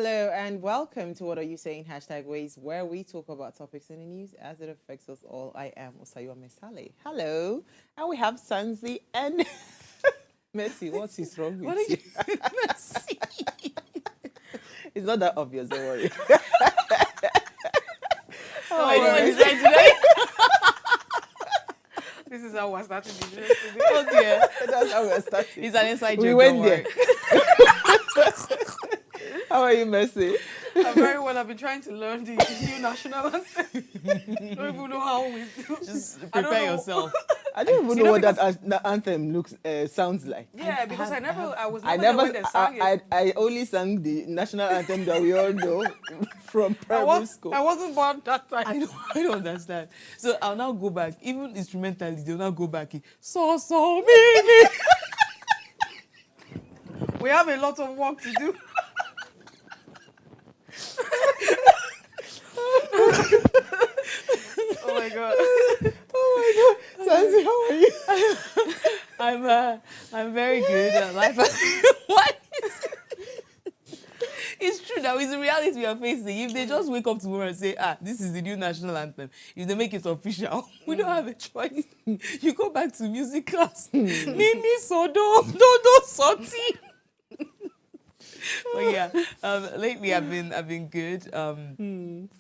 Hello and welcome to What Are You Saying? #Ways, where we talk about topics in the news as it affects us all. I am Osayiwa Mesale. Hello. And we have Sanzi and Messi. What is wrong with you? Mercy. It's not that obvious, don't worry. This is how we're starting the show today. Oh dear. That's how we're starting. It's an inside joke. We went there. How are you, Messi? I'm very well. I've been trying to learn the new national anthem. I don't even know how we do. Just prepare yourself. I don't even know what that anthem sounds like. Yeah, because I was never there when they sang it. I only sang the national anthem that we all know from primary school. I wasn't born that time. I don't understand. So I'll now go back. Even instrumentally, they'll now go back. Me. We have a lot of work to do. Oh my god. Oh my god. Sansi, how are you? I'm very good. Life. What? It's true that it's the reality we are facing. If they just wake up tomorrow and say, this is the new national anthem, if they make it official, we don't have a choice. You go back to music class. Mimi sodo, dodo soti. But yeah, lately I've been good.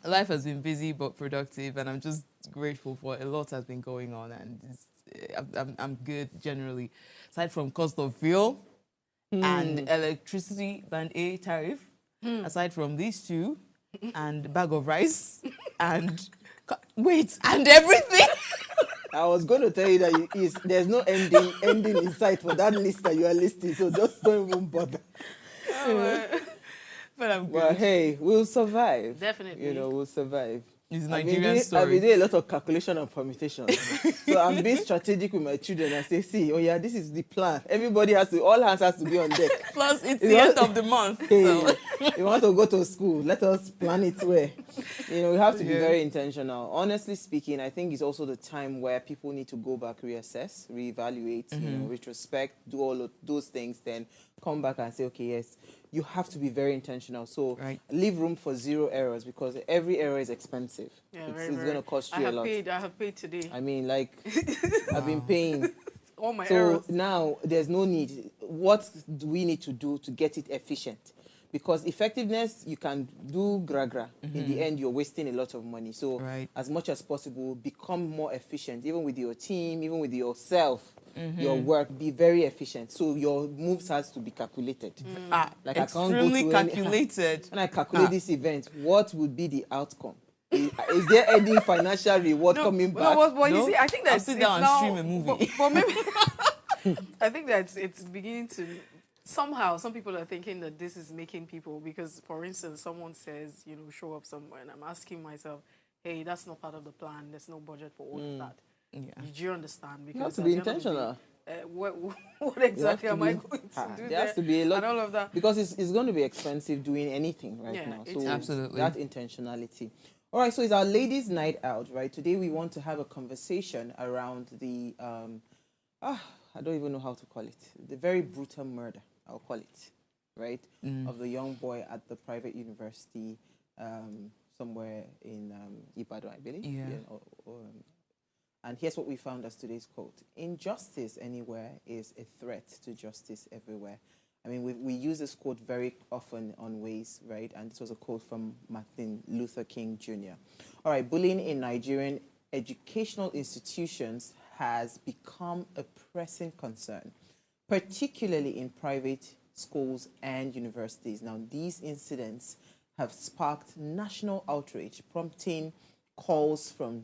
Life has been busy but productive, and I'm just grateful for a lot has been going on, and I'm good generally. Aside from cost of fuel and electricity band A tariff, aside from these two, and bag of rice, and and everything. I was going to tell you that there's no ending in sight for that list that you are listing, so just don't even bother. But I'm good. Well, hey, we'll survive. Definitely. We'll survive. It's Nigerian story. I've been doing a lot of calculation and permutations. So I'm being strategic with my children. I say, see, this is the plan. All hands has to be on deck. Plus, it's the end of the month. Hey, So. you want to go to school, let us plan it well. We have to be very intentional. Honestly speaking, I think it's also the time where people need to go back, reassess, reevaluate, retrospect, do all of those things, then come back and say, okay, yes, you have to be very intentional. So leave room for zero errors, because every error is expensive. Yeah, it's going to cost you a lot. I have paid today. I mean, I've been paying. All my errors. So now there's no need. What do we need to do to get it efficient? Because effectiveness, you can do gra-gra. In the end, you're wasting a lot of money. So as much as possible, become more efficient, even with your team, even with yourself. Your work, be very efficient. So your moves has to be calculated. Extremely calculated. When I calculate this event, what would be the outcome? Is there any financial reward coming back? No, you see, I think that I'll sit down and stream a movie. But maybe I think that it's beginning to somehow. Some people are thinking that this is making people, because, for instance, someone says, show up somewhere, and I'm asking myself, hey, that's not part of the plan. There's no budget for all of that. Yeah. Do you understand? Because you have to be intentional. What exactly am I going to do there has to be a lot, and all of that? Because it's going to be expensive doing anything now. So absolutely that intentionality. All right, so it's our ladies' night out, right? Today we want to have a conversation around the I don't even know how to call it. The very brutal murder, I'll call it, right? Of the young boy at the private university somewhere in Ibadan, I believe. Yeah. And here's what we found as today's quote. Injustice anywhere is a threat to justice everywhere. I mean, we use this quote very often on Ways, right? And this was a quote from Martin Luther King Jr. All right, bullying in Nigerian educational institutions has become a pressing concern, particularly in private schools and universities. Now, these incidents have sparked national outrage, prompting calls for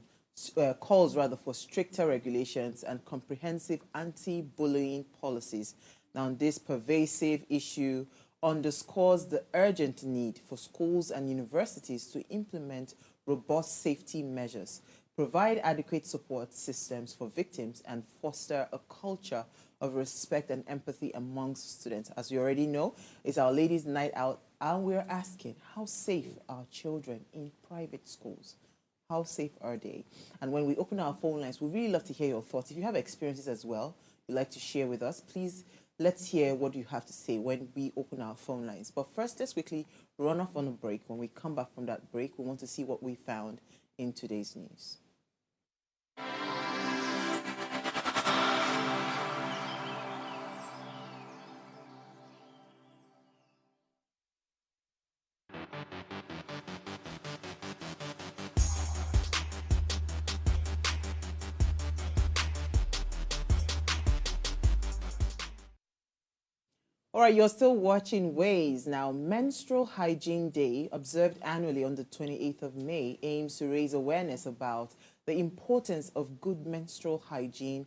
stricter regulations and comprehensive anti-bullying policies. Now, this pervasive issue underscores the urgent need for schools and universities to implement robust safety measures, provide adequate support systems for victims, and foster a culture of respect and empathy amongst students. As you already know, it's our ladies' night out, and we're asking, how safe are children in private schools? How safe are they? And when we open our phone lines, we really love to hear your thoughts. If you have experiences as well you'd like to share with us, please let's hear what you have to say when we open our phone lines. But first, let's quickly run off on a break. When we come back from that break, we want to see what we found in today's news. All right, you're still watching Ways. Now, Menstrual Hygiene Day, observed annually on the 28th of May, aims to raise awareness about the importance of good menstrual hygiene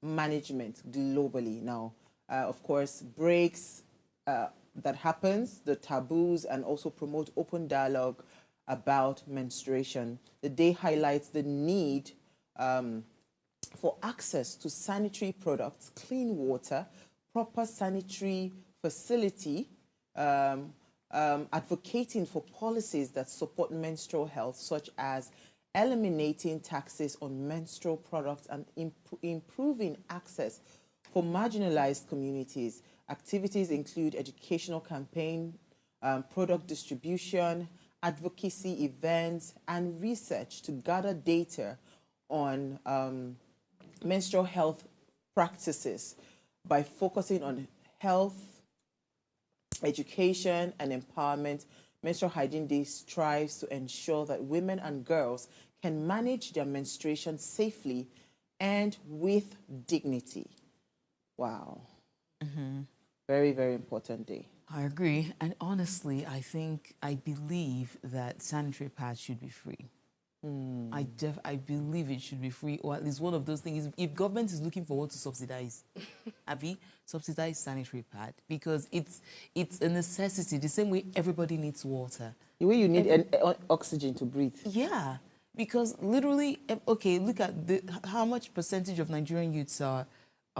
management globally. Now, of course, breaks that happens, the taboos, and also promote open dialogue about menstruation. The day highlights the need for access to sanitary products, clean water, proper sanitary facility, advocating for policies that support menstrual health, such as eliminating taxes on menstrual products and improving access for marginalized communities. Activities include educational campaign, product distribution, advocacy events, and research to gather data on menstrual health practices by focusing on health, education, and empowerment. Menstrual Hygiene Day strives to ensure that women and girls can manage their menstruation safely and with dignity. Wow. Very, very important day. I agree. And honestly, I believe that sanitary pads should be free. I believe it should be free, or at least one of those things. If government is looking for what to subsidize, subsidize sanitary pad, because it's a necessity. The same way everybody needs water. The way you need oxygen to breathe. Yeah, because literally, okay, look at how much percentage of Nigerian youths are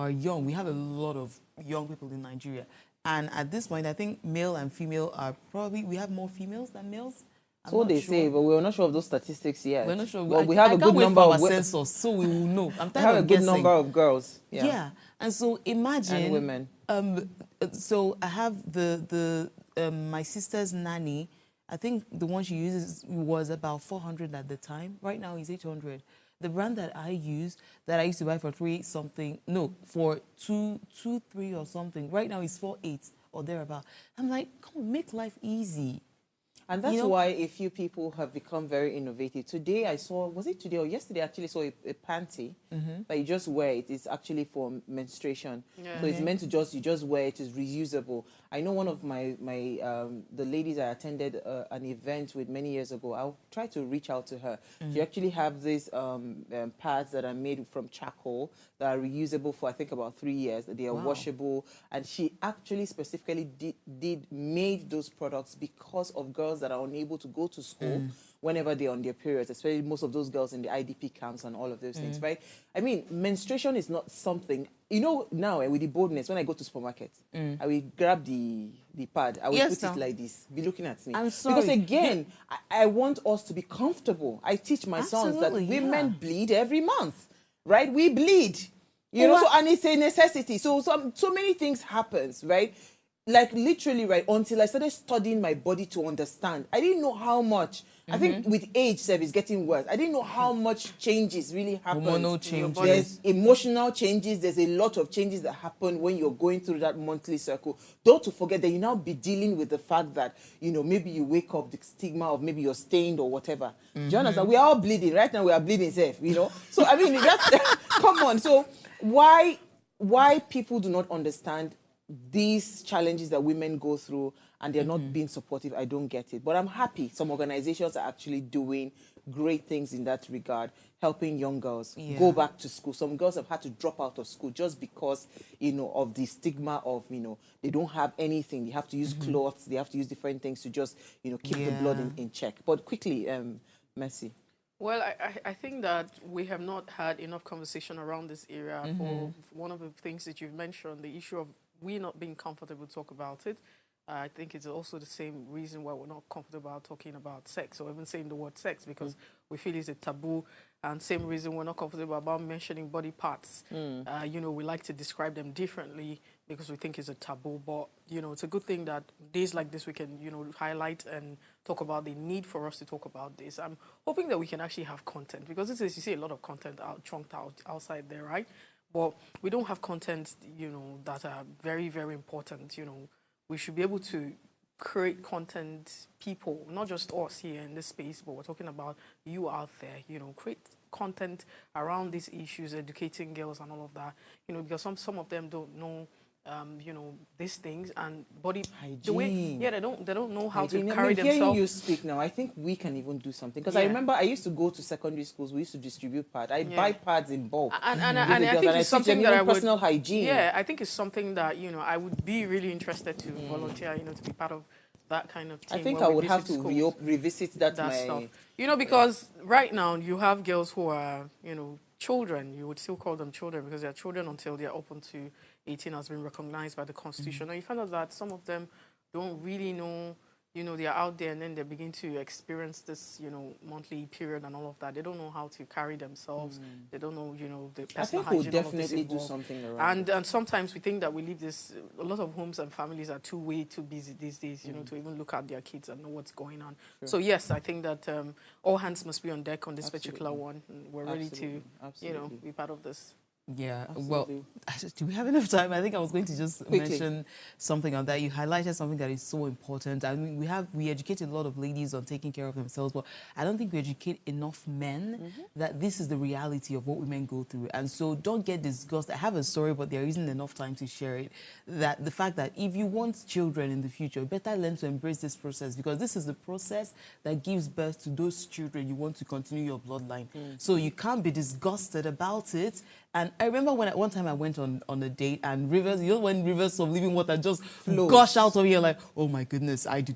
young. We have a lot of young people in Nigeria, and at this point, I think male and female are probably, we have more females than males. So they say, but we're not sure of those statistics yet. We're not sure. But we have a good number of census, so we will know. I'm tired have of a good guessing. number of girls. Yeah, and so imagine and women. So I have my sister's nanny. I think the one she uses was about 400 at the time. Right now it's 800. The brand that I use, that I used to buy for for 223 or something. Right now it's 48 or thereabout. I'm like, come on, make life easy. And that's why a few people have become very innovative. Today I saw, was it today or yesterday, I actually saw a panty that you just wear it. It's actually for menstruation. Yeah. So it's meant to you just wear it. It's reusable. I know one of the ladies I attended an event with many years ago. I'll try to reach out to her. She actually have these pads that are made from charcoal that are reusable for, I think, about 3 years. They are washable. And she actually specifically made those products because of girls that are unable to go to school whenever they're on their periods, especially most of those girls in the IDP camps and all of those things, right? I mean, menstruation is not something, now with the boldness, when I go to supermarket, I will grab the pad, I will put it like this, be looking at me. I'm sorry. Because again, I want us to be comfortable. I teach my sons that women bleed every month, right? We bleed, and it's a necessity. So many things happens, right? Like literally, right, until I started studying my body to understand. I didn't know how much. I think with age, it's getting worse. I didn't know how much changes really happen. Hormonal changes. There's emotional changes. There's a lot of changes that happen when you're going through that monthly circle. Don't to forget that you now be dealing with the fact that, maybe you wake up the stigma of maybe you're stained or whatever. Do you understand? We are all bleeding. Right now we are bleeding safe, So, I mean, come on. So why people do not understand these challenges that women go through and they're not being supportive, I don't get it. But I'm happy some organizations are actually doing great things in that regard, helping young girls go back to school. Some girls have had to drop out of school just because, of the stigma of, they don't have anything. They have to use cloths. They have to use different things to just, keep the blood in check. But quickly, Mercy. Well, I think that we have not had enough conversation around this area for one of the things that you've mentioned, the issue of we not being comfortable to talk about it. I think it's also the same reason why we're not comfortable about talking about sex or even saying the word sex, because we feel it's a taboo, and same reason we're not comfortable about mentioning body parts. We like to describe them differently because we think it's a taboo. But, you know, it's a good thing that days like this we can, you know, highlight and talk about the need for us to talk about this. I'm hoping that we can actually have content, because this is, you see a lot of content chunked out outside there, right? But we don't have content, you know, that are very, very important. You know, we should be able to create content, people, not just us here in this space, but we're talking about you out there, you know, create content around these issues, educating girls and all of that, you know, because some of them don't know, you know, these things, and body Hygiene. the way, yeah, they don't know how Hygiene. to I carry mean, hearing themselves. you speak now, I think we can even do something. Because Yeah. I remember I used to go to secondary schools. We used to distribute pads. I'd buy pads in bulk. And Give the I girls, think and I it's teach them something that even I would, personal hygiene. yeah, I think it's something that, you know, I would be really interested to volunteer, you know, to be part of that kind of team. I think where I we would have visit to schools, revisit that stuff. You know, because right now you have girls who are, you know, children. You would still call them children because they're children until they're open to 18, has been recognized by the Constitution. Now you find out that some of them don't really know, you know, they're out there and then they begin to experience this, you know, monthly period and all of that. They don't know how to carry themselves. They don't know, you know, the I personal think we'll hygiene. All of this definitely do involved. something around it. And sometimes we think that we leave this, a lot of homes and families are way too busy these days, you know, to even look at their kids and know what's going on. Sure. So yes, I think that all hands must be on deck on this Absolutely. particular one. And we're ready to, you know, be part of this. Yeah, Absolutely. well, do we have enough time? I think I was going to just Quickly mention something on that. You highlighted something that is so important. I mean, we educate a lot of ladies on taking care of themselves, but I don't think we educate enough men that this is the reality of what women go through. And so don't get disgusted. I have a story, but there isn't enough time to share it. That the fact that if you want children in the future, better learn to embrace this process, because this is the process that gives birth to those children you want to continue your bloodline. So you can't be disgusted about it. And I remember when one time I went on a date, and rivers, you know, when rivers of living water just gush out of you, like, oh my goodness, I did,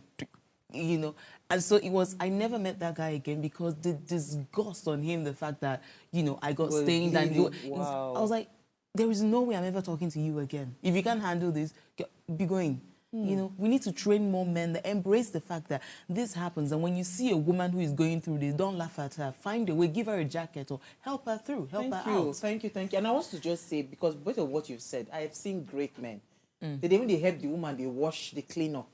you know. And so it was, I never met that guy again because the disgust on him, the fact that, you know, I got stained and wow. I was like, there is no way I'm ever talking to you again. If you can't handle this, be going. You know, we need to train more men that embrace the fact that this happens. And when you see a woman who is going through this, don't laugh at her. Find a way, give her a jacket or help her through, help her out. Thank you. And I want to just say, because both of what you've said, I have seen great men. When they help the woman, they wash, they clean up.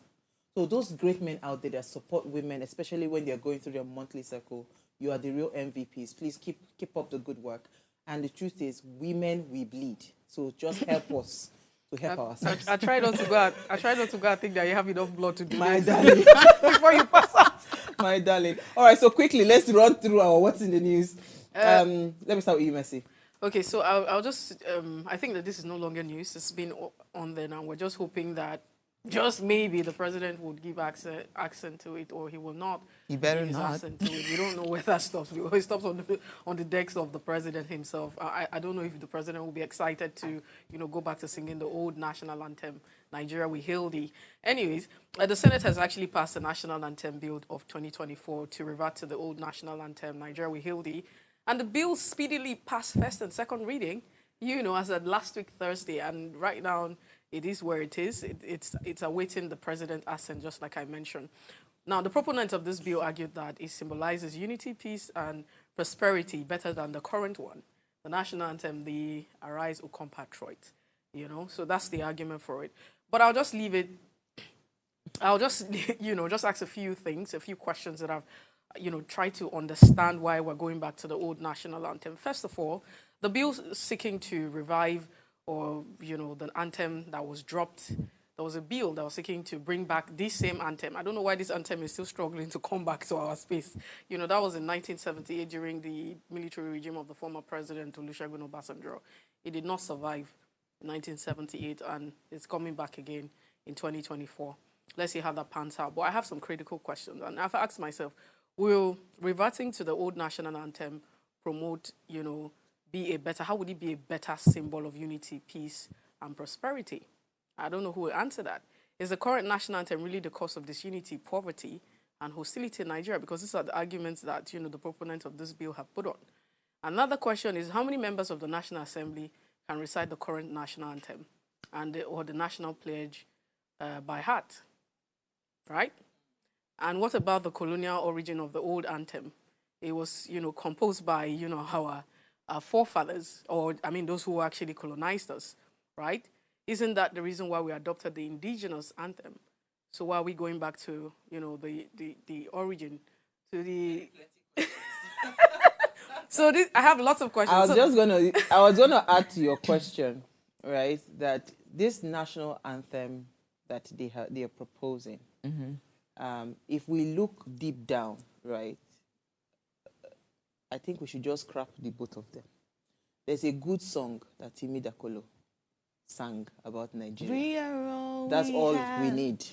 So those great men out there that support women, especially when they're going through their monthly cycle, you are the real MVPs. Please keep up the good work. And the truth is, women, we bleed. So just help us. To help ourselves. I try not to go out. I try not to go out think that you have enough blood to do My this darling. before you pass out. My darling. All right, so quickly, let's run through our what's in the news. Let me start with you, Mercy. Okay, so I'll just, I think that this is no longer news. It's been on there now. We're just hoping that just maybe the president would give accent to it, or he will not. He better give his not. accent to it. We don't know where that stops. It stops on the decks of the president himself. I don't know if the president will be excited to, you know, go back to singing the old national anthem, Nigeria We Hail Thee. Anyways, the Senate has actually passed the national anthem bill of 2024 to revert to the old national anthem, Nigeria We Hail Thee. And the bill speedily passed first and second reading, you know, as of last week Thursday. And right now, it is where it is. It's awaiting the president's assent, just like I mentioned. Now, the proponents of this bill argued that it symbolizes unity, peace, and prosperity better than the current one, the national anthem, the Arise, O Compatriot. You know, so that's the argument for it. But I'll just leave it. I'll just, you know, just ask a few things, a few questions that I've, you know, tried to understand why we're going back to the old national anthem. First of all, the bill seeking to revive, or, you know, the anthem that was dropped. There was a bill that was seeking to bring back this same anthem. I don't know why this anthem is still struggling to come back to our space. You know, that was in 1978 during the military regime of the former president, Olusegun Obasanjo. It did not survive 1978, and it's coming back again in 2024. Let's see how that pans out. But I have some critical questions, and I've asked myself, will reverting to the old national anthem promote, you know, how would it be a better symbol of unity, peace, and prosperity? I don't know who will answer that. Is the current national anthem really the cause of disunity, poverty, and hostility in Nigeria? Because these are the arguments that, you know, the proponents of this bill have put on. Another question is, how many members of the National Assembly can recite the current national anthem or the national pledge by heart, right? And what about the colonial origin of the old anthem? It was, you know, composed by, you know, our forefathers, or, I mean, those who actually colonized us, right? isn't that the reason why we adopted the indigenous anthem? So why are we going back to, the origin, to the... So this, I have lots of questions. I was gonna add to your question, right? That this national anthem that they are proposing, if we look deep down, right, I think we should just scrap the both of them. There's a good song that Timi Dakolo sang about Nigeria. That's all we need.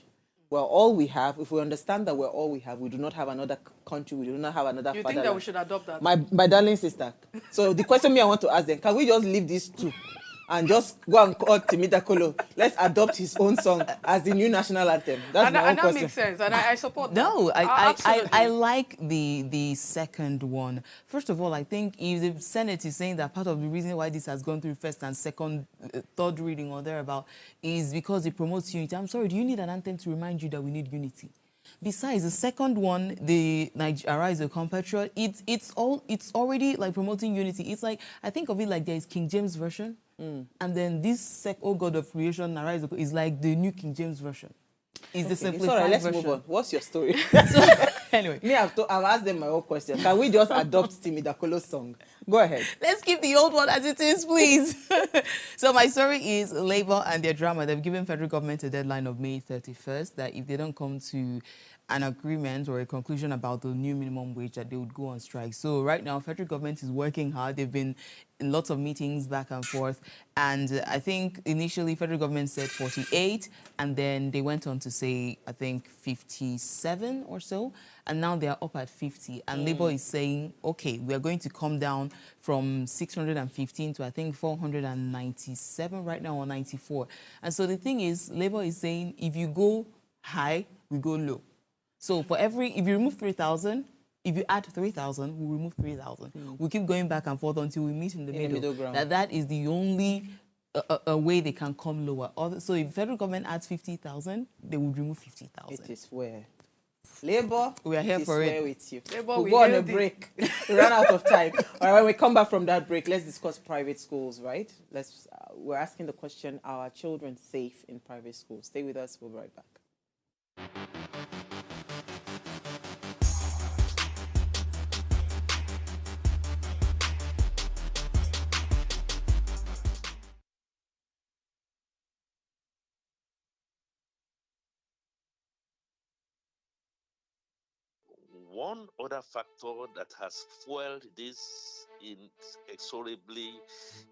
We're all we have. If we understand that we're all we have, we do not have another country, we do not have another You fatherland. think that we should adopt that? My darling sister. So the question I want to ask them, can we just leave these two and just go and call Timi Dakolo? Let's adopt his own song as the new national anthem. That's my own and that question. makes sense, and I support that. No, Absolutely. I like the second one. First of all, I think if the Senate is saying that part of the reason why this has gone through first and second, third reading or thereabout is because it promotes unity. I'm sorry, do you need an anthem to remind you that we need unity? Besides, the second one, the Nigeria is a compatriot, it's already like promoting unity. It's like, I think of it like there is King James Version, and then this Oh God of Creation, Arise is like the new King James Version. Is the simplified Sorry, let's version. move on. What's your story? So, anyway, I've asked them my own question. Can we just adopt Timi Dakolo's song? Go ahead. let's keep the old one as it is, please. So my story is Labour and their drama. They've given federal government a deadline of May 31st that if they don't come to an agreement or a conclusion about the new minimum wage, that they would go on strike. So right now, federal government is working hard. They've been in lots of meetings back and forth. And I think initially federal government said 48, and then they went on to say, I think 57 or so. And now they are up at 50. And Labour is saying, okay, we are going to come down from 615 to I think 497 right now, or 94. And so the thing is, Labour is saying, if you go high, we go low. So for if you remove 3,000, if you add 3,000, we'll remove 3,000. We keep going back and forth until we meet in the middle ground. That is the only a way they can come lower. So if federal government adds 50,000, they would remove 50,000. It is where Labour, we are here for it. With you. Labour, We'll go on a break. We ran out of time. All right, when we come back from that break, let's discuss private schools, right? We're asking the question, are our children safe in private schools? Stay with us. We'll be right back. One other factor that has fueled this inexorably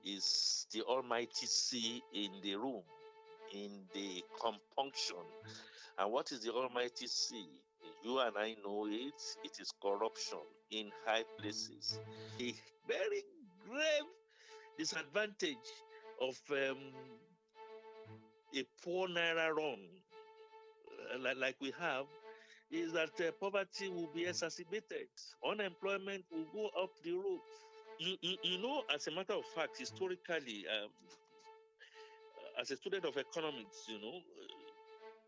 is the almighty C in the room, in the compunction. And what is the almighty C? You and I know it. It is corruption in high places. A very grave disadvantage of a poor naira run like we have is that poverty will be exacerbated. Unemployment will go up the roof. You know, as a matter of fact, historically, as a student of economics,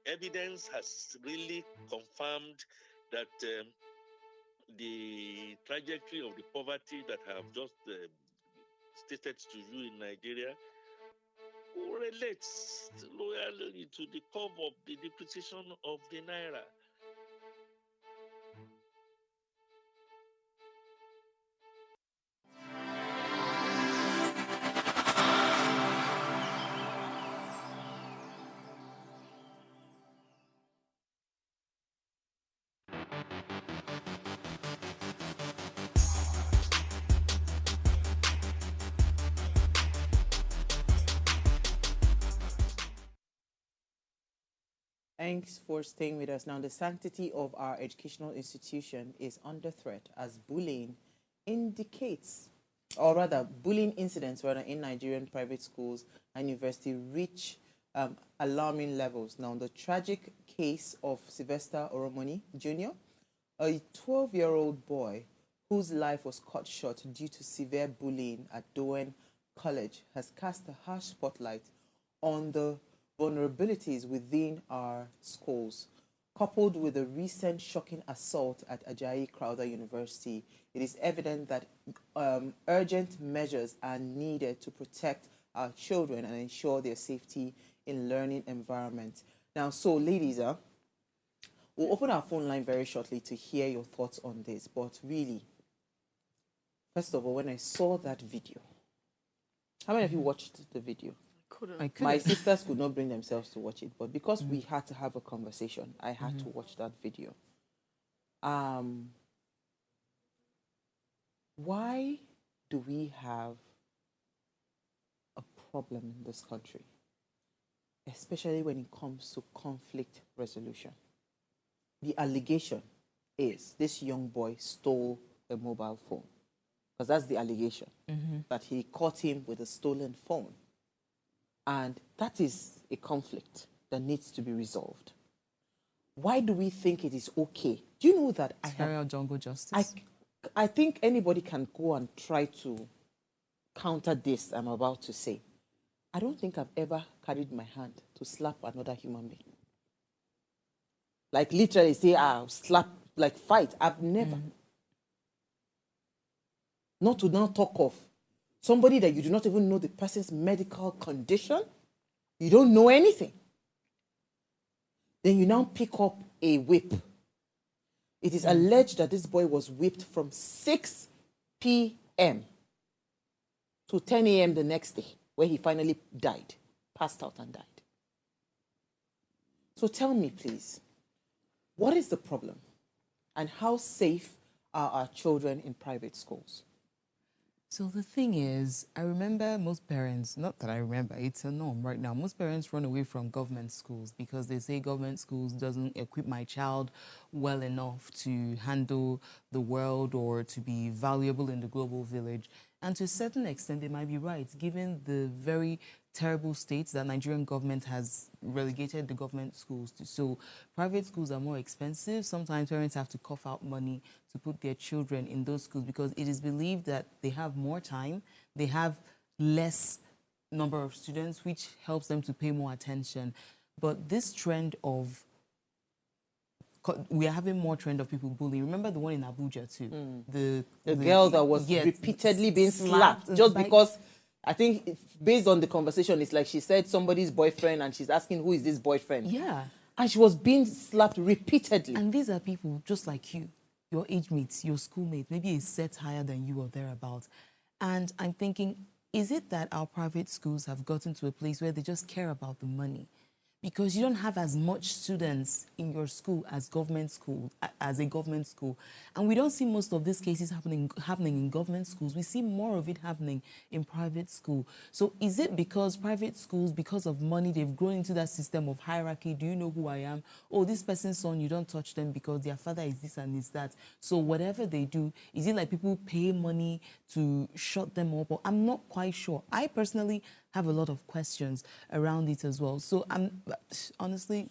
evidence has really confirmed that the trajectory of the poverty that I have just stated to you in Nigeria correlates loyally to the curve of the depreciation of the naira. Thanks for staying with us. Now, the sanctity of our educational institution is under threat as bullying incidents in Nigerian private schools and university reach alarming levels. Now, the tragic case of Sylvester Oromoni Jr., a 12-year-old boy whose life was cut short due to severe bullying at Dowen College, has cast a harsh spotlight on the vulnerabilities within our schools. Coupled with the recent shocking assault at Ajayi Crowther University, it is evident that urgent measures are needed to protect our children and ensure their safety in learning environment. Now, so ladies, we'll open our phone line very shortly to hear your thoughts on this. But really, first of all, when I saw that video, how many of you watched the video? I couldn't. My sisters could not bring themselves to watch it, but because we had to have a conversation, I had to watch that video. Why do we have a problem in this country, especially when it comes to conflict resolution? The allegation is this young boy stole a mobile phone, because that's the allegation, that he caught him with a stolen phone. And that is a conflict that needs to be resolved. Why do we think it is okay? Do you know that jungle justice? I think anybody can go and try to counter this I'm about to say. I don't think I've ever carried my hand to slap another human being. Like literally say, slap, like fight. I've never. Not to now talk of somebody that you do not even know the person's medical condition. You don't know anything. Then you now pick up a whip. It is alleged that this boy was whipped from 6 p.m. to 10 a.m. the next day, where he finally died, passed out and died. So tell me, please, what is the problem? And how safe are our children in private schools? So the thing is, I remember most parents, not that I remember, it's a norm right now. Most parents run away from government schools because they say government schools doesn't equip my child well enough to handle the world or to be valuable in the global village. And to a certain extent, they might be right, given the very terrible states that Nigerian government has relegated the government schools to. So private schools are more expensive. Sometimes parents have to cough out money to put their children in those schools because it is believed that they have more time, they have less number of students, which helps them to pay more attention. But this trend of we are having more trend of people bullying. Remember the one in Abuja too? The girl that was repeatedly being slapped just because, I think based on the conversation, it's like she said somebody's boyfriend and she's asking who is this boyfriend. Yeah. And she was being slapped repeatedly. And these are people just like you, your age mates, your schoolmates, maybe a set higher than you or thereabouts. And I'm thinking, is it that our private schools have gotten to a place where they just care about the money? Because you don't have as much students in your school as a government school. And we don't see most of these cases happening in government schools. We see more of it happening in private school. So is it because private schools, because of money, they've grown into that system of hierarchy? Do you know who I am? Oh, this person's son, you don't touch them because their father is this and is that. So whatever they do, is it like people pay money to shut them up? Or I'm not quite sure. I personally have a lot of questions around it as well. So I'm honestly,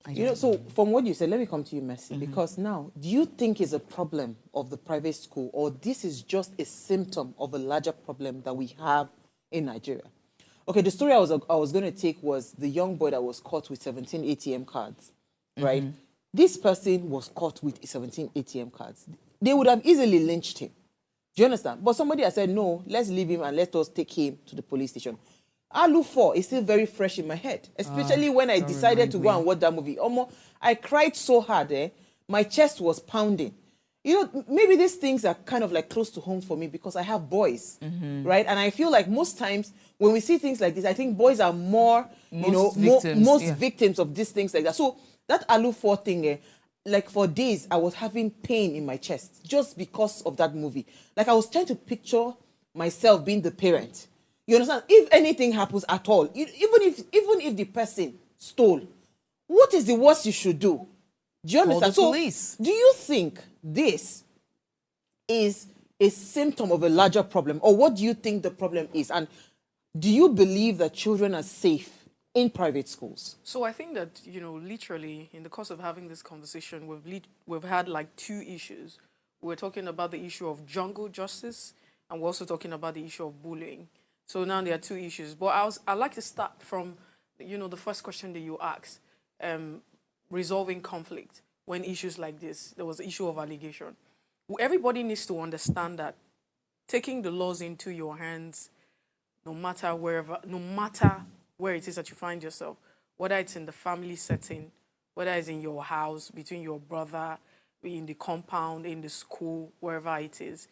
I don't know. So from what you said, let me come to you, Mercy, because now, do you think it's a problem of the private school, or this is just a symptom of a larger problem that we have in Nigeria? Okay, the story I was going to take was the young boy that was caught with 17 ATM cards, right? This person was caught with 17 ATM cards. They would have easily lynched him. Do you understand? But somebody has said, no, let's leave him and let us take him to the police station. Alu 4 is still very fresh in my head, especially when I decided to go and watch that movie. I cried so hard, my chest was pounding. You know, maybe these things are kind of like close to home for me because I have boys, right? And I feel like most times when we see things like this, I think boys are more, victims of these things like that. So that Alu 4 thing, like for days, I was having pain in my chest just because of that movie. Like I was trying to picture myself being the parent. You understand? If anything happens at all, even if the person stole, what is the worst you should do? Do you understand? Call the police. Do you think this is a symptom of a larger problem, or what do you think the problem is? And do you believe that children are safe in private schools? So I think that, literally, in the course of having this conversation, we've had like two issues. We're talking about the issue of jungle justice, and we're also talking about the issue of bullying. So now there are two issues. But I'd like to start from, the first question that you asked, resolving conflict when issues like this. There was the issue of allegation. Everybody needs to understand that taking the laws into your hands no matter wherever, no matter where it is that you find yourself, whether it's in the family setting, whether it's in your house, between your brother, in the compound, in the school, wherever it is.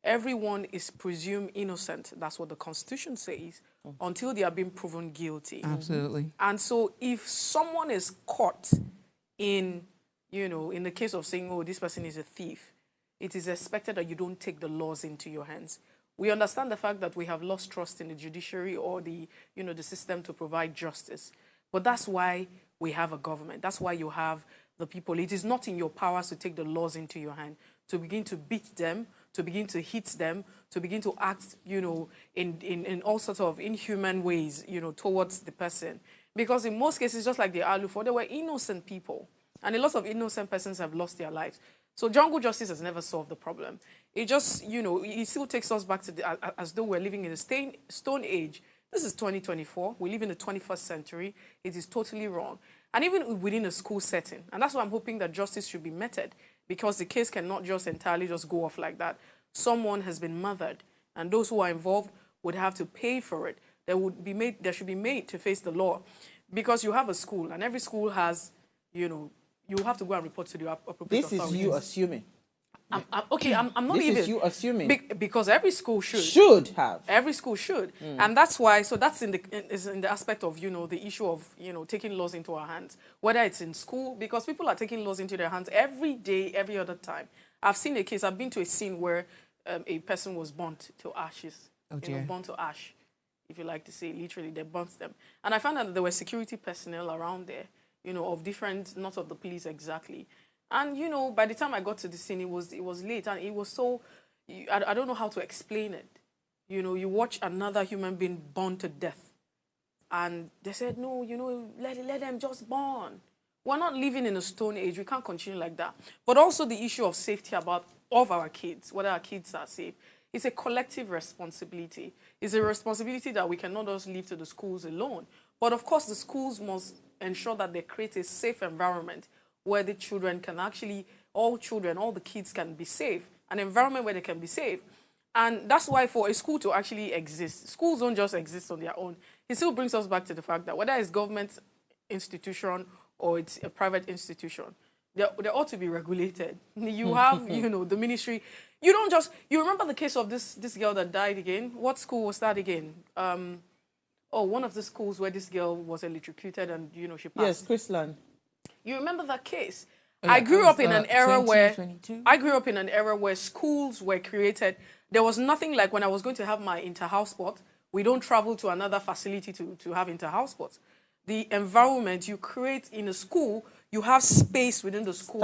Everyone is presumed innocent. That's what the Constitution says, until they are being proven guilty. Absolutely. And so if someone is caught in, in the case of saying, oh, this person is a thief, it is expected that you don't take the laws into your hands. We understand the fact that we have lost trust in the judiciary or the system to provide justice. But that's why we have a government. That's why you have the people. It is not in your powers to take the laws into your hand, to begin to beat them, to begin to hit them, to begin to act, in all sorts of inhuman ways, towards the person. Because in most cases, just like the Alufo, they were innocent people. And a lot of innocent persons have lost their lives. So jungle justice has never solved the problem. It just, it still takes us back to as though we're living in a stone age. This is 2024. We live in the 21st century. It is totally wrong. And even within a school setting. And that's why I'm hoping that justice should be meted, because the case cannot just entirely just go off like that. Someone has been murdered, and those who are involved would have to pay for it. There should be made to face the law, because you have a school, and every school has, you have to go and report to the appropriate authorities. This is you assuming. I'm not this even. This is you assuming. Because every school should. Should have. Every school should. And that's why, so that's in the aspect of, the issue of, taking laws into our hands. Whether it's in school, because people are taking laws into their hands every day, every other time. I've seen a case, I've been to a scene where a person was burnt to ashes. Oh dear. Burnt to ash, if you like to say, literally, they burnt them. And I found out that there were security personnel around there, of different, not of the police exactly. And, by the time I got to the scene, it was late, and it was so, I don't know how to explain it. You watch another human being burned to death. And they said, no, let them just burn. We're not living in a stone age. We can't continue like that. But also the issue of safety of our kids, whether our kids are safe. It's a collective responsibility. It's a responsibility that we cannot just leave to the schools alone. But of course, the schools must ensure that they create a safe environment where the children can actually, all the kids can be safe, an environment where they can be safe. And that's why for a school to actually exist, schools don't just exist on their own. It still brings us back to the fact that whether it's government institution or it's a private institution, they ought to be regulated. You have, the ministry. You don't just, you remember the case of this girl that died again? What school was that again? One of the schools where this girl was electrocuted and, she passed. Yes, Chrisland. You remember that case? Yeah, I grew up in an era where schools were created. There was nothing like when I was going to have my inter-house sport. We don't travel to another facility to have inter-house sports. The environment you create in a school, you have space within the school.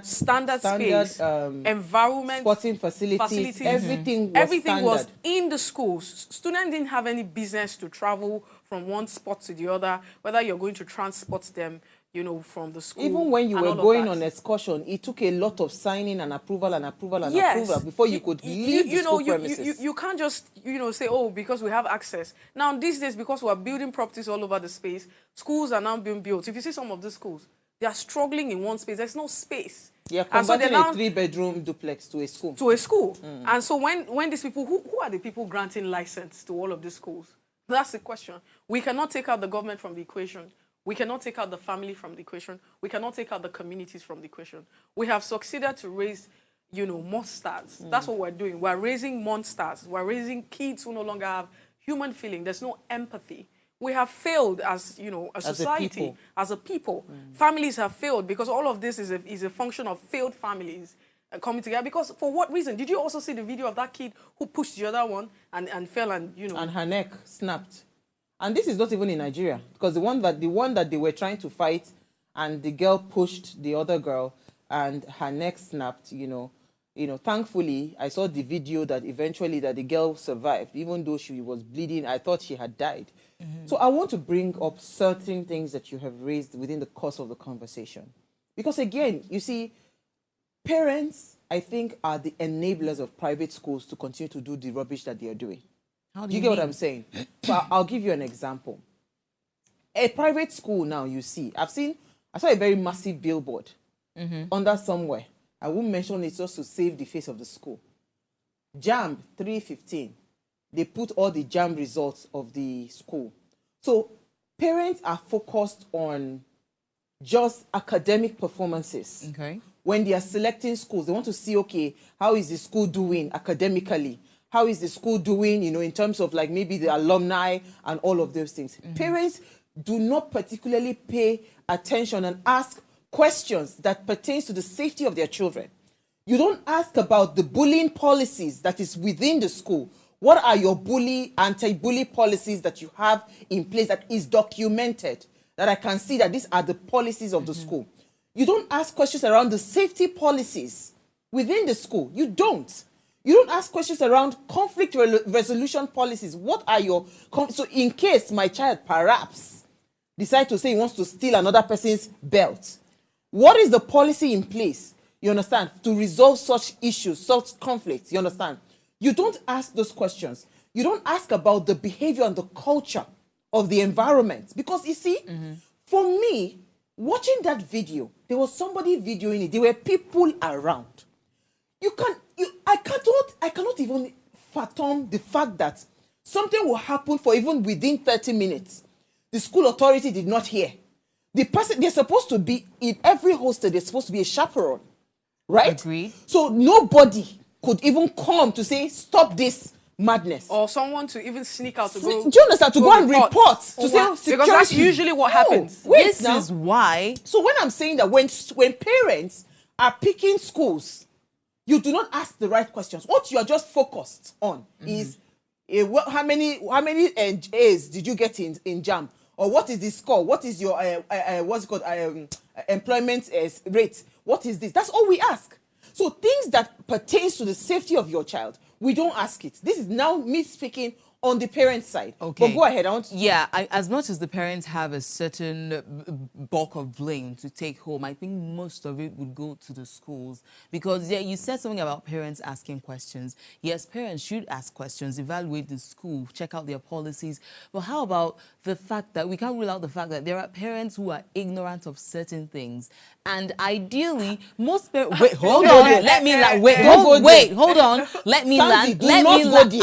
Standard space, environment, sporting facilities. Everything was in the schools. Students didn't have any business to travel from one spot to the other, whether you're going to transport them, from the school. Even when you were going on excursion, it took a lot of signing and approval before you could leave the school premises. You can't just, say, oh, because we have access. Now, these days, because we are building properties all over the space, schools are now being built. If you see some of the schools, they are struggling in one space. There's no space. Yeah, converting a 3-bedroom duplex to a school. To a school. And so when these people, who are the people granting license to all of these schools? That's the question. We cannot take out the government from the equation. We cannot take out the family from the equation. We cannot take out the communities from the equation. We have succeeded to raise, monsters. That's what we're doing. We're raising monsters. We're raising kids who no longer have human feeling. There's no empathy. We have failed as, a society, as a people. Families have failed because all of this is a function of failed families coming together. Because for what reason? Did you also see the video of that kid who pushed the other one and fell and, And her neck snapped. And this is not even in Nigeria, because the one that they were trying to fight, and the girl pushed the other girl, and her neck snapped. Thankfully, I saw the video that eventually that the girl survived, even though she was bleeding. I thought she had died. So I want to bring up certain things that you have raised within the course of the conversation, because again, you see, parents, I think, are the enablers of private schools to continue to do the rubbish that they are doing. Do you get what I'm saying? So I'll give you an example. A private school now, you see, I saw a very massive billboard under somewhere. I won't mention it just to save the face of the school. JAMB 315. they put all the JAM results of the school. So parents are focused on just academic performances. Okay. When they are selecting schools, they want to see, okay, how is the school doing academically? How is the school doing, in terms of like maybe the alumni and all of those things. Parents do not particularly pay attention and ask questions that pertains to the safety of their children. You don't ask about the bullying policies that is within the school. What are your anti-bully policies that you have in place that is documented, that I can see that these are the policies of the school? You don't ask questions around the safety policies within the school. You don't. You don't ask questions around conflict resolution policies. What are your... So in case my child perhaps decide to say he wants to steal another person's belt, what is the policy in place, you understand, to resolve such issues, such conflicts, you understand? You don't ask those questions. You don't ask about the behavior and the culture of the environment. Because you see, for me, watching that video, there was somebody videoing it. There were people around. I cannot even fathom the fact that something will happen for even within 30 minutes. The school authority did not hear. The person, they're supposed to be, in every hostel, there's supposed to be a chaperone, right? Agreed. So nobody could even come to say, stop this madness. Or someone to even sneak out to go. Do you understand? To go and report. To say, because that's usually what happens. This is why. So when I'm saying that when parents are picking schools, you do not ask the right questions. What you are just focused on is how many A's did you get in JAM? Or what is the score? What is your what's it called, employment rate? What is this? That's all we ask. So things that pertains to the safety of your child, we don't ask it. This is now me speaking on the parent side. Okay. But go ahead. As much as the parents have a certain bulk of blame to take home, I think most of it would go to the schools. Because, you said something about parents asking questions. Yes, parents should ask questions, evaluate the school, check out their policies. But how about the fact that we can't rule out the fact that there are parents who are ignorant of certain things? And ideally, most parents... Wait, hold on. Let me land. Hold on. Let me land.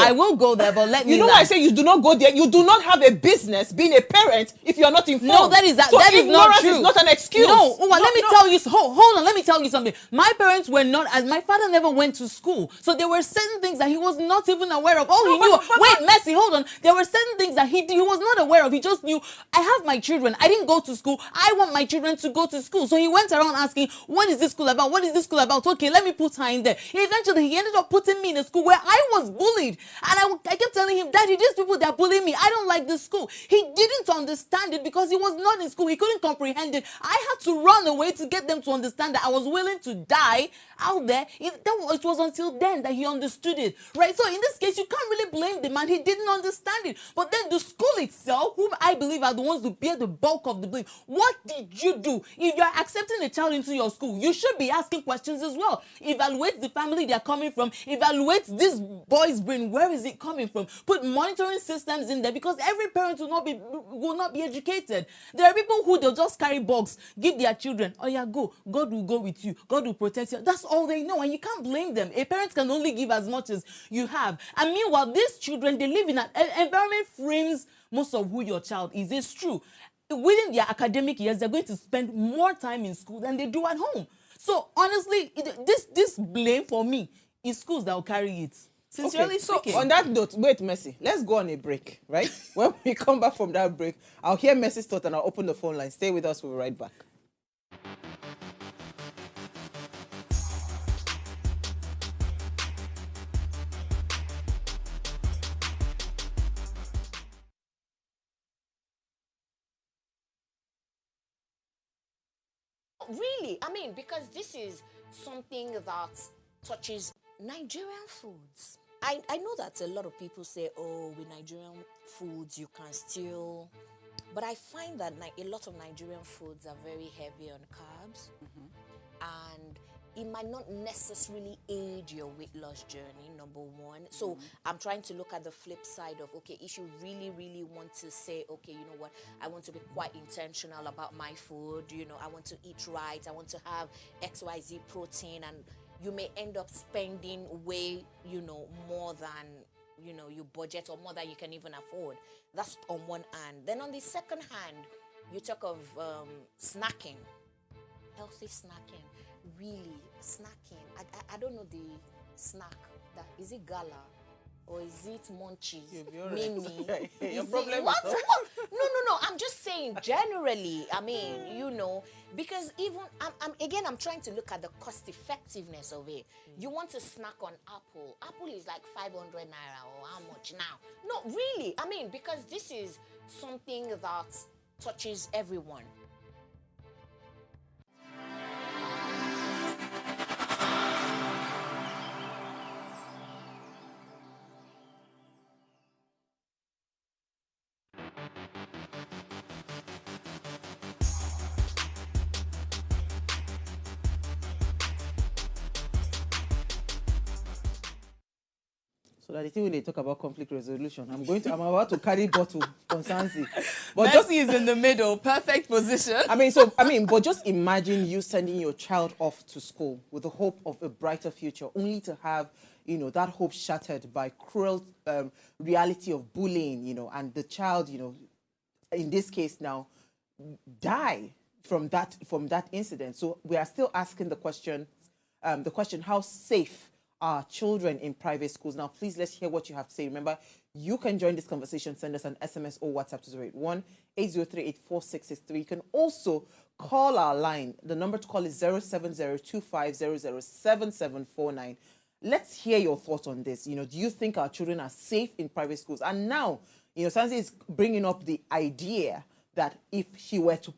I will go there, but let me land. You know why I say you do not go there? You do not have a business being a parent if you are not informed. No, that is not true. Is not an excuse. No, let me tell you. Hold on, let me tell you something. My parents were not, as my father never went to school, so there were certain things that he was not even aware of. He knew. Wait, Mercy, hold on. There were certain things that he was not aware of. He just knew. I have my children. I didn't go to school. I want my children to go to school. So he went around asking, "What is this school about? What is this school about?" Okay, let me put her in there. Eventually, he ended up putting me in a school where I was bullied, and I kept telling him, "Daddy, these people that bully me, I don't like this school." He didn't understand it because he was not in school. He couldn't comprehend it. I had to run away to get them to understand that I was willing to die out there. It was until then that he understood it, right? So in this case, you can't really blame the man. He didn't understand it. But then the school itself, whom I believe are the ones who bear the bulk of the blame, what did you do? If you're accepting a child into your school, you should be asking questions as well. Evaluate the family they're coming from. Evaluate this boy's brain. Where is it coming from? Put monitoring systems in there, because every parent will not be educated. There are people who they'll just carry bugs, give their children, "Oh yeah, go. God will go with you. God will protect you." That's all they know, and you can't blame them. A parent can only give as much as you have. And meanwhile, these children, they live in an environment frames most of who your child is. It's true. Within their academic years, they're going to spend more time in school than they do at home. So honestly, this blame for me is schools that will carry it. Sincerely speaking. So on that note, wait, Mercy, let's go on a break, right? When we come back from that break, I'll hear Mercy's thought and I'll open the phone line. Stay with us, we'll be right back. Really, I mean, because this is something that touches Nigerian foods. I know that a lot of people say, "Oh, with Nigerian foods you can still," but I find that a lot of Nigerian foods are very heavy on carbs, and it might not necessarily aid your weight loss journey, number one. So I'm trying to look at the flip side of, okay, if you really, really want to say, okay, you know what, I want to be quite intentional about my food, I want to eat right, I want to have XYZ protein, and you may end up spending way, more than, you budget or more than you can even afford. That's on one hand. Then on the second hand, you talk of snacking, healthy snacking. Really, snacking. I don't know the snack. That is it gala or is it munchies? Mimi. Your problem what? is No. I'm just saying generally. I mean, because even I'm trying to look at the cost effectiveness of it. You want to snack on apple. Apple is like 500 naira or how much now? No, really. I mean, because this is something that touches everyone. So that the thing when they talk about conflict resolution, I'm about to carry bottle on Sansi. But Mercy is in the middle, perfect position. But just imagine you sending your child off to school with the hope of a brighter future, only to have, that hope shattered by cruel reality of bullying, and the child, in this case now, die from that incident. So we are still asking the question, how safe are children in private schools? Now, please, let's hear what you have to say. Remember, you can join this conversation. Send us an SMS or WhatsApp to 081-8038-4663. You can also call our line. The number to call is 070-2500-7749. Let's hear your thoughts on this. Do you think our children are safe in private schools? And now, Sansi is bringing up the idea that if she were to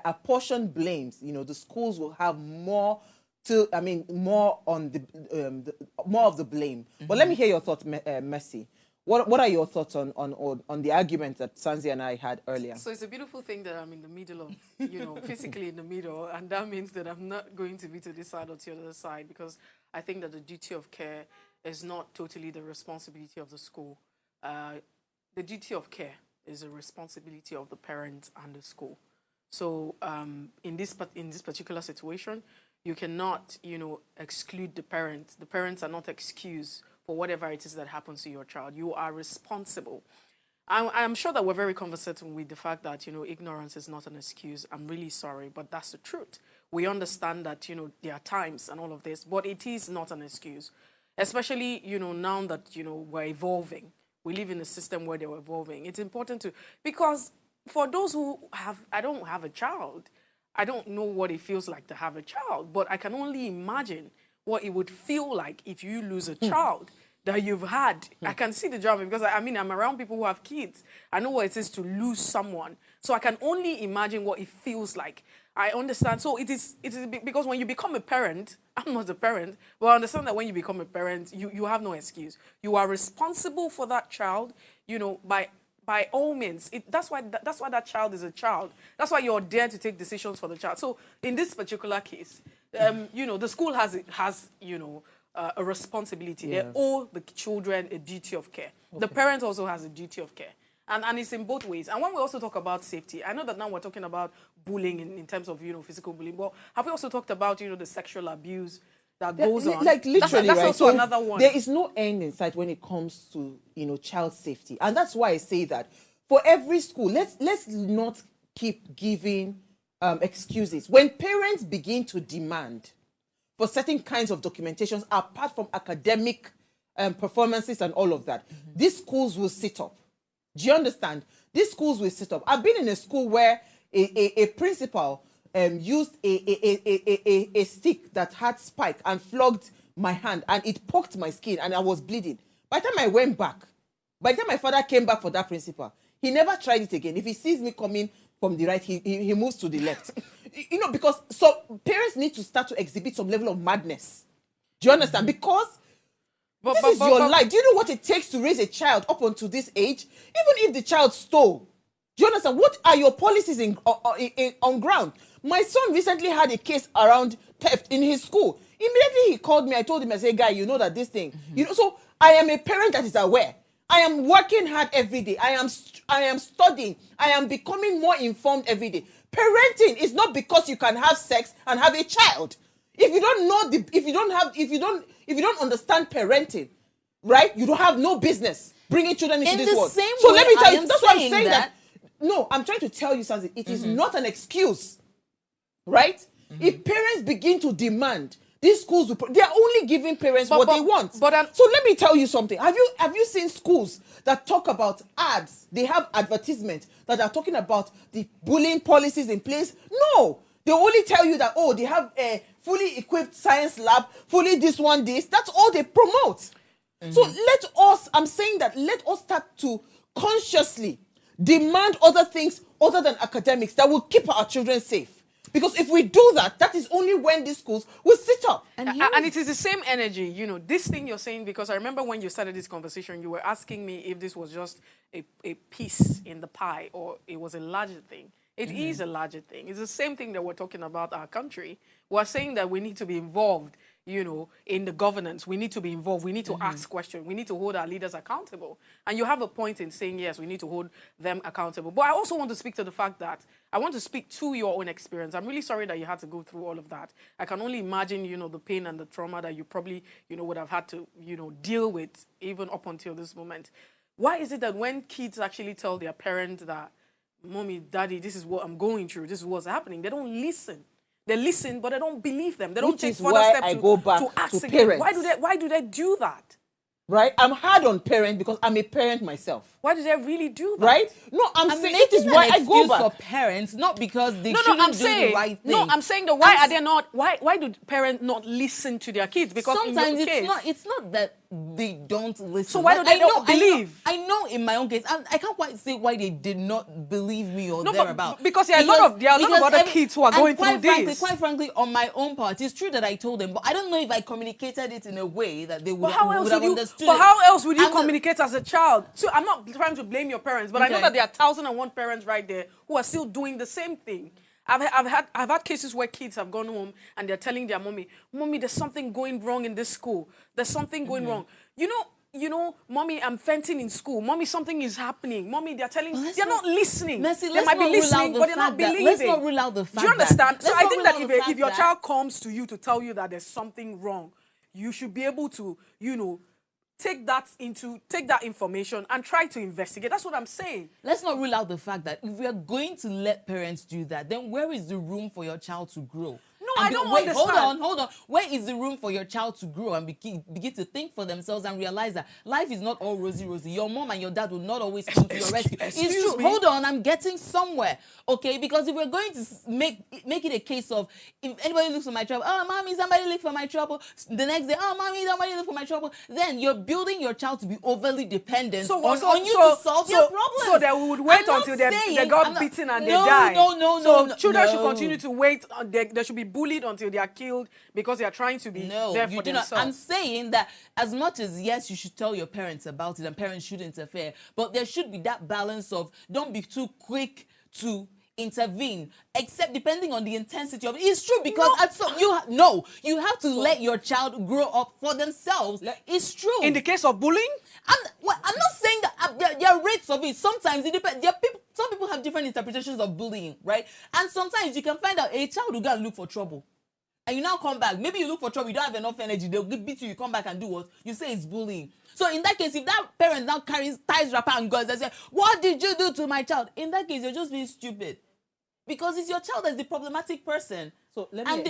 apportion blames, the schools will have more of the blame. But let me hear your thoughts, Mercy. What are your thoughts on the argument that Sansi and I had earlier? So it's a beautiful thing that I'm in the middle of, physically in the middle, and that means that I'm not going to be to this side or to the other side, because I think that the duty of care is not totally the responsibility of the school. The duty of care is a responsibility of the parents and the school. So in this particular situation, you cannot, exclude the parents. The parents are not excused for whatever it is that happens to your child. You are responsible. I'm sure that we're very conversant with the fact that, ignorance is not an excuse. I'm really sorry, but that's the truth. We understand that, there are times and all of this, but it is not an excuse. Especially, now that, we're evolving. We live in a system where they're evolving. It's important because for those who I don't have a child, I don't know what it feels like to have a child, but I can only imagine what it would feel like if you lose a child that you've had. I can see the drama because, I'm around people who have kids. I know what it is to lose someone. So I can only imagine what it feels like. I understand. So it is because when you become a parent, I'm not a parent, but I understand that when you become a parent, you have no excuse. You are responsible for that child, by all means. That's why that child is a child. That's why you're there to take decisions for the child. So in this particular case, the school has a responsibility. Yes. They owe the children a duty of care. Okay. The parent also has a duty of care. And it's in both ways. And when we also talk about safety, I know that now we're talking about bullying in terms of, physical bullying, but have we also talked about, the sexual abuse that goes on? Like literally, that's right? also So another one. There is no end in sight when it comes to, child safety. And that's why I say that for every school, let's not keep giving excuses. When parents begin to demand for certain kinds of documentations, apart from academic performances and all of that, these schools will sit up. Do you understand? These schools will sit up. I've been in a school where a principal used a stick that had spike and flogged my hand, and it poked my skin and I was bleeding. By the time I went back, by the time my father came back for that principal, he never tried it again. If he sees me coming from the right, he moves to the left. Because parents need to start to exhibit some level of madness. Do you understand? Because this is your life. Do you know what it takes to raise a child up until this age? Even if the child stole. Do you understand? What are your policies on ground? My son recently had a case around theft in his school. Immediately he called me. I told him, I said, guy, you know that this thing. So I am a parent that is aware. I am working hard every day. I am studying. I am becoming more informed every day. Parenting is not because you can have sex and have a child. If you don't know if you don't understand parenting, right? You don't have no business bringing children into In this the world. same So way let me tell I you, am that's what I'm saying saying that- no, I'm trying to tell you something. It is not an excuse, right? If parents begin to demand, these schools, they are only giving parents what they want. So let me tell you something. Have you seen schools that talk about ads? They have advertisements that are talking about the bullying policies in place. No, they only tell you that, oh, they have a fully equipped science lab, fully this. That's all they promote. So I'm saying that let us start to consciously demand other things other than academics that will keep our children safe. Because if we do that, that is only when these schools will sit up. And it is the same energy, you know, this thing you're saying, because I remember when you started this conversation, you were asking me if this was just a piece in the pie or it was a larger thing. It is a larger thing. It's the same thing that we're talking about our country. We're saying that we need to be involved, you know, in the governance. We need to be involved. We need to ask questions. We need to hold our leaders accountable. And you have a point in saying, yes, we need to hold them accountable. But I also want to speak to the fact that I want to speak to your own experience. I'm really sorry that you had to go through all of that. I can only imagine, you know, the pain and the trauma that you probably, you know, would have had to, you know, deal with even up until this moment. Why is it that when kids actually tell their parents that, Mommy, Daddy, this is what I'm going through, this is what's happening, they don't listen. They listen, but they don't believe them. They don't take further steps to ask again. Why do they do that? Right? I'm hard on parents because I'm a parent myself. Why do they really do that? Right? No, I'm saying it is why I go back. For parents, not because they shouldn't do the right thing. No, I'm saying that why are they not? Why do parents not listen to their kids? Because sometimes in your case, it's not that they don't listen. So why do they not believe? I know in my own case, I can't quite say why they did not believe me or thereabout. Because there are a lot of other kids who are going through this. Quite frankly, on my own part, it's true that I told them, but I don't know if I communicated it in a way that they would have understood. But how else would you communicate as a child? So I'm not trying to blame your parents, but I know that there are 1,001 parents right there who are still doing the same thing. I've had cases where kids have gone home and they're telling their mommy, there's something going wrong in this school. There's something going wrong. You know, Mommy, I'm fainting in school. Mommy, something is happening. Mommy, they're not listening. They might be listening, but they're not believing. Let's not rule out the fact. Do you understand? So I think that if your child comes to you to tell you that there's something wrong, you should be able to, you know, take that information and try to investigate. That's what I'm saying. Let's not rule out the fact that if we are going to let parents do that, then where is the room for your child to grow? No, I don't understand. Hold on. Where is the room for your child to grow and begin to think for themselves and realize that life is not all rosy. Your mom and your dad will not always come to your rescue. It's true. Me? Hold on, I'm getting somewhere. Okay, because if we're going to make it a case of if anybody looks for my trouble, oh, Mommy, somebody look for my trouble. The next day, oh, Mommy, somebody look for my trouble. Then you're building your child to be overly dependent on you to solve your problems. So they would wait until they got beaten and they died. No. Children should continue to wait. They should be bullied until they are killed because they are trying to be there for themselves. I'm saying that as much as, yes, you should tell your parents about it and parents should interfere, but there should be that balance of don't be too quick to intervene, except depending on the intensity of it. It's true because you have to let your child grow up for themselves. It's true. In the case of bullying? I'm not saying that there are rates of it. Sometimes it depends. Some people have different interpretations of bullying, right? And sometimes you can find out a child will go and look for trouble. And you now come back. Maybe you look for trouble, you don't have enough energy, they'll beat you come back and do what? You say it's bullying. So in that case, if that parent now ties wrapper and goes and says, what did you do to my child? In that case, you're just being stupid. Because it's your child that's the problematic person. So there are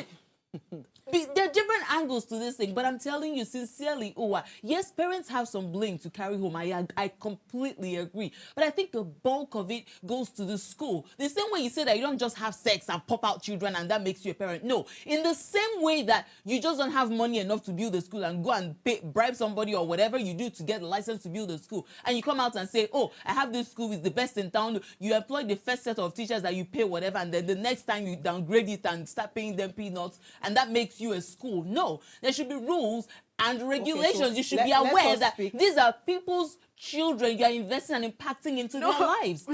different angles to this thing, but I'm telling you sincerely, yes, parents have some blame to carry home. I completely agree. But I think the bulk of it goes to the school. The same way you say that you don't just have sex and pop out children and that makes you a parent. No. In the same way that you just don't have money enough to build a school and go and bribe somebody or whatever you do to get a license to build a school, and you come out and say, oh, I have this school, it's the best in town. You employ the first set of teachers that you pay whatever, and then the next time you downgrade it and start paying them peanuts, and that makes you a school. No, there should be rules and regulations. Okay, so you should be aware that these are people's children you are investing and impacting into their lives. So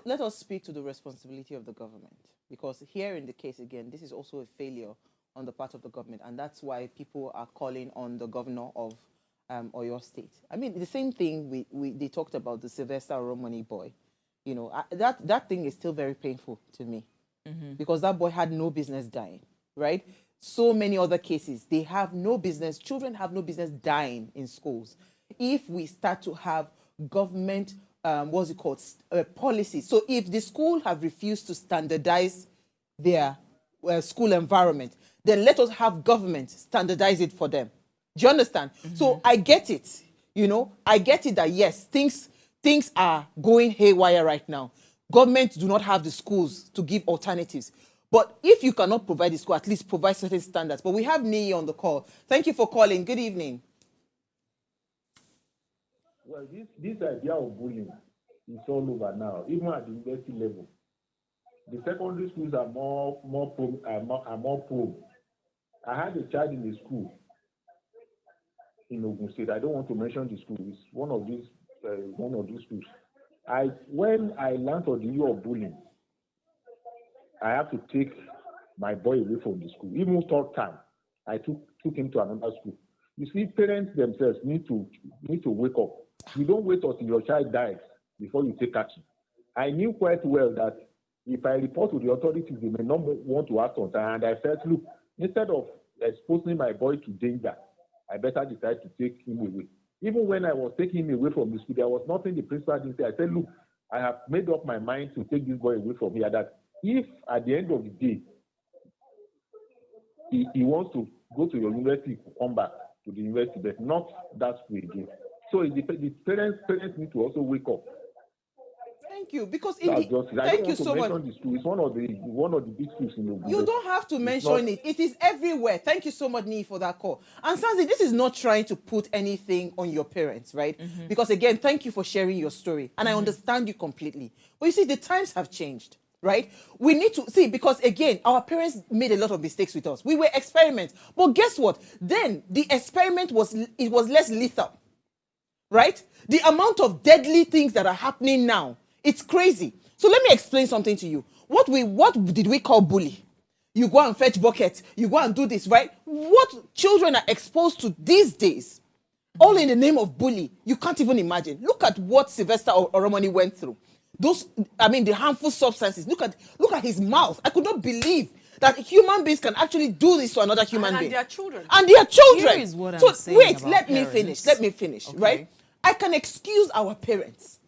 let us speak to the responsibility of the government, because here in the case again, this is also a failure on the part of the government, and that's why people are calling on the governor of Oyo State. I mean, the same thing they talked about the Sylvester Romani boy. You know, that thing is still very painful to me, because that boy had no business dying, right? So many other cases, they have no business, children have no business dying in schools. if we start to have government, what's it called, policies. So if the school have refused to standardize their school environment, then let us have government standardize it for them. Do you understand? So I get it. I get it that yes, things are going haywire right now. Government do not have the schools to give alternatives. But if you cannot provide the school, at least provide certain standards. But we have Nii on the call. Thank you for calling. Good evening. Well, this idea of bullying is all over now, even at the university level. The secondary schools are more pro. I had a child in the school in Ogun State. I don't want to mention the school. It's one of these schools. When I learned of the issue of bullying, I have to take my boy away from the school. Even third time, I took him to another school. You see, parents themselves need to wake up. You don't wait until your child dies before you take action. I knew quite well that if I report to the authorities, they may not want to act on time. And I felt, look, instead of exposing my boy to danger, I better decide to take him away. Even when I was taking him away from the school, there was nothing the principal didn't say. I said, look, I have made up my mind to take this boy away from here, that if at the end of the day, he wants to go to your university, come back to the university, but not that school again. So the parents need to also wake up. Thank you. Because thank you so much. The school. It's one of the big schools in the You don't have to mention it. It is everywhere. Thank you so much, Nii, for that call. And Sanzi, this is not trying to put anything on your parents, right? Because again, thank you for sharing your story. And I understand you completely. But you see, the times have changed. Right? We need to see, because again, our parents made a lot of mistakes with us. We were experiments. But guess what? Then the experiment was less lethal. Right? The amount of deadly things that are happening now, it's crazy. So let me explain something to you. What did we call bully? You go and fetch buckets, you go and do this, right? What children are exposed to these days, all in the name of bully, you can't even imagine. Look at what Sylvester Oromoni went through. The harmful substances. Look at his mouth. I could not believe that human beings can actually do this to another human being. And their children. And their children. Here is what I'm saying wait, about let parents. me finish, Okay. right? I can excuse our parents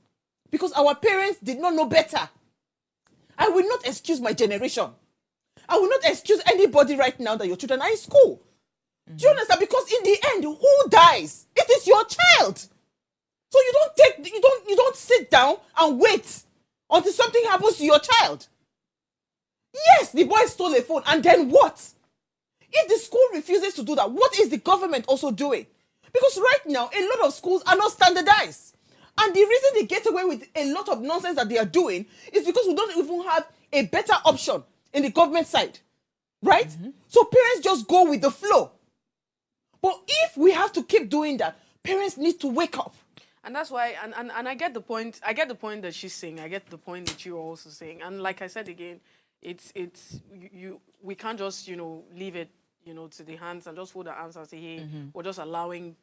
because our parents did not know better. I will not excuse my generation. I will not excuse anybody right now that your children are in school. Do you understand? Because in the end, who dies? It is your child. So you don't sit down and wait until something happens to your child. Yes, the boy stole a phone, and then what? If the school refuses to do that, what is the government also doing? Because right now, a lot of schools are not standardized. And the reason they get away with a lot of nonsense that they are doing is because we don't even have a better option in the government side. Right? So parents just go with the flow. But if we have to keep doing that, parents need to wake up. And that's why, and I get the point. I get the point that she's saying. I get the point that you're also saying. And like I said again, we can't just leave it to the hands and just hold our hands and say, hey, we're just allowing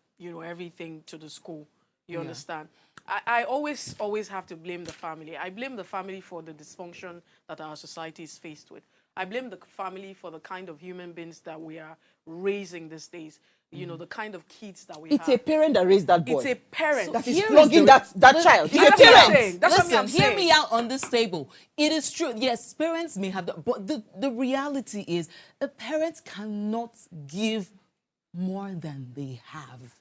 everything to the school. You understand? I always have to blame the family. I blame the family for the dysfunction that our society is faced with. I blame the family for the kind of human beings that we are raising these days. The kind of kids that we have. It's a parent that raised that boy. It's a parent that is flogging that child. It's a parent. That's what Listen, I'm saying. hear me out on this table. It is true. Yes, parents may have that, but the reality is a parent cannot give more than they have.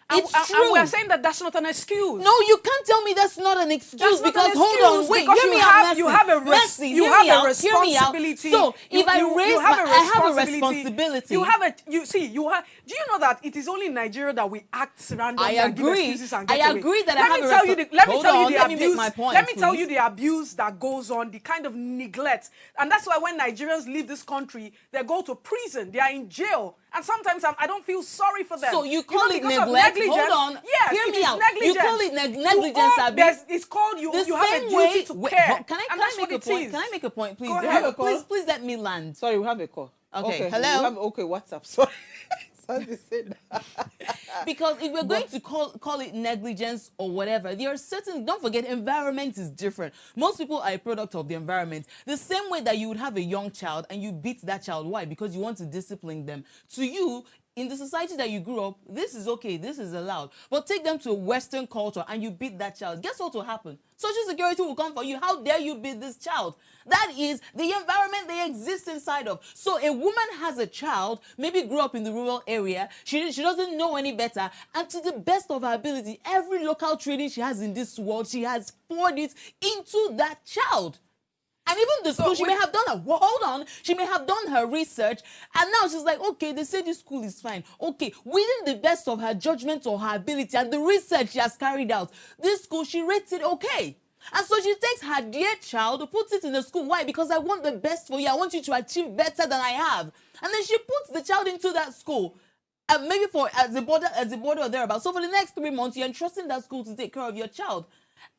It's true. And we're saying that that's not an excuse. No, you can't tell me that's not an excuse because hold on, wait, because hear me out, you have a responsibility. So if I raise I have a responsibility. Do you know that it is only in Nigeria that we act randomly and give excuses and get away? I agree that I have a responsibility. Let me tell you the abuse that goes on, the kind of neglect. And that's why when Nigerians leave this country, they go to prison, they are in jail. And sometimes I don't feel sorry for them. So you call it neglect? Hold on. Yes, hear me out. Negligence. You call it negligence. It's called you have a way, duty to care. Can I make a point? Can I make a point, please? Go ahead. Please let me land. Sorry, we have a call. Okay. Hello. WhatsApp. Sorry. Because if we're going to call it negligence or whatever, there are certain, don't forget, environment is different. Most people are a product of the environment. The same way that you would have a young child and you beat that child. Why? Because you want to discipline them. To you, in the society that you grew up, this is okay, this is allowed. But take them to a Western culture and you beat that child. Guess what will happen? Social security will come for you. How dare you beat this child? That is the environment they exist inside of. So a woman has a child, maybe grew up in the rural area, she doesn't know any better, and to the best of her ability, every local training she has in this world, she has poured it into that child. And even the school, she may have done she may have done her research, and now she's like, okay, they say this school is fine. Okay, within the best of her judgment or her ability and the research she has carried out, this school, she rates it okay. And so she takes her dear child, puts it in the school. Why? Because I want the best for you. I want you to achieve better than I have. And then she puts the child into that school. Maybe as a border or thereabouts. So for the next 3 months, you're entrusting that school to take care of your child.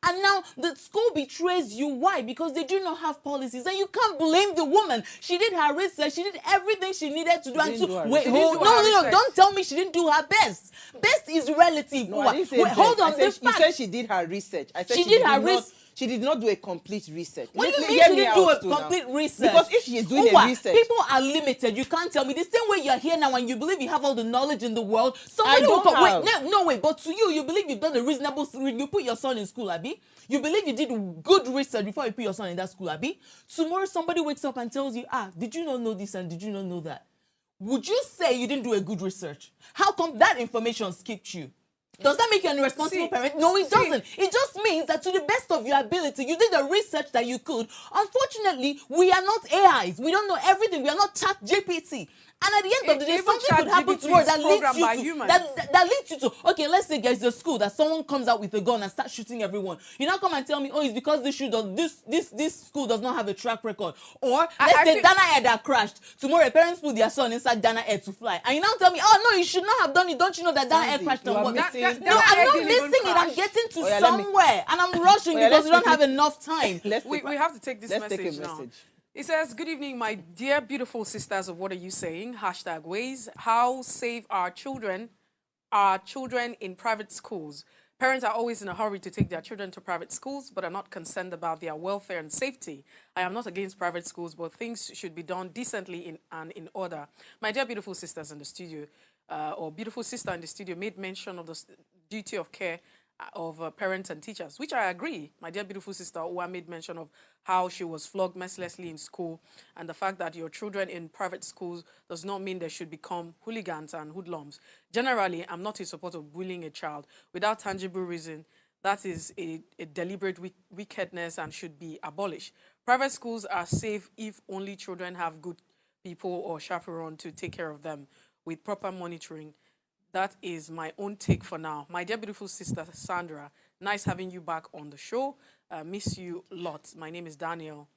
And now the school betrays you. Why? Because they do not have policies. And you can't blame the woman. She did her research. She did everything she needed to do. No. Don't tell me she didn't do her best. Best is relative. No, I didn't say hold on. You said she did her research. I said she did her research. She did not do a complete research. What do you mean she didn't do a complete research? Because if she is doing a research... People are limited. You can't tell me. The same way you're here now and you believe you have all the knowledge in the world. I don't have. No way. But to you believe you've done a reasonable... You put your son in school, Abi. You believe you did good research before you put your son in that school, Abi. Tomorrow somebody wakes up and tells you, did you not know this and did you not know that? Would you say you didn't do a good research? How come that information skipped you? Does that make you an irresponsible parent? No, it doesn't. It just means that to the best of your ability, you did the research that you could. Unfortunately, we are not AIs. We don't know everything. We are not chat GPT. And at the end of the day, something could happen to her that leads you to, okay, let's say there's a school that someone comes out with a gun and starts shooting everyone. You now come and tell me, it's because this school does not have a track record. Or let's say Dana Air that crashed. Tomorrow, parents put their son inside Dana Air to fly. And you now tell me, no, you should not have done it. Don't you know that Dana Air crashed on what? No, I'm not missing it. I'm getting to somewhere. And I'm rushing because we don't have enough time. We have to take this message now. It says, good evening, my dear beautiful sisters of What Are You Saying? #ways. How save our children in private schools? Parents are always in a hurry to take their children to private schools, but are not concerned about their welfare and safety. I am not against private schools, but things should be done decently and in order. My dear beautiful sisters in the studio, or beautiful sister in the studio, made mention of the duty of care of parents and teachers, which I agree. My dear beautiful sister Uwa made mention of how she was flogged mercilessly in school, and the fact that your children in private schools does not mean they should become hooligans and hoodlums. Generally, I'm not in support of bullying a child without tangible reason. That is a deliberate wickedness and should be abolished. Private schools are safe if only children have good people or chaperone to take care of them with proper monitoring. That is my own take for now. My dear beautiful sister Sandra, nice having you back on the show. Miss you lots. My name is Daniel,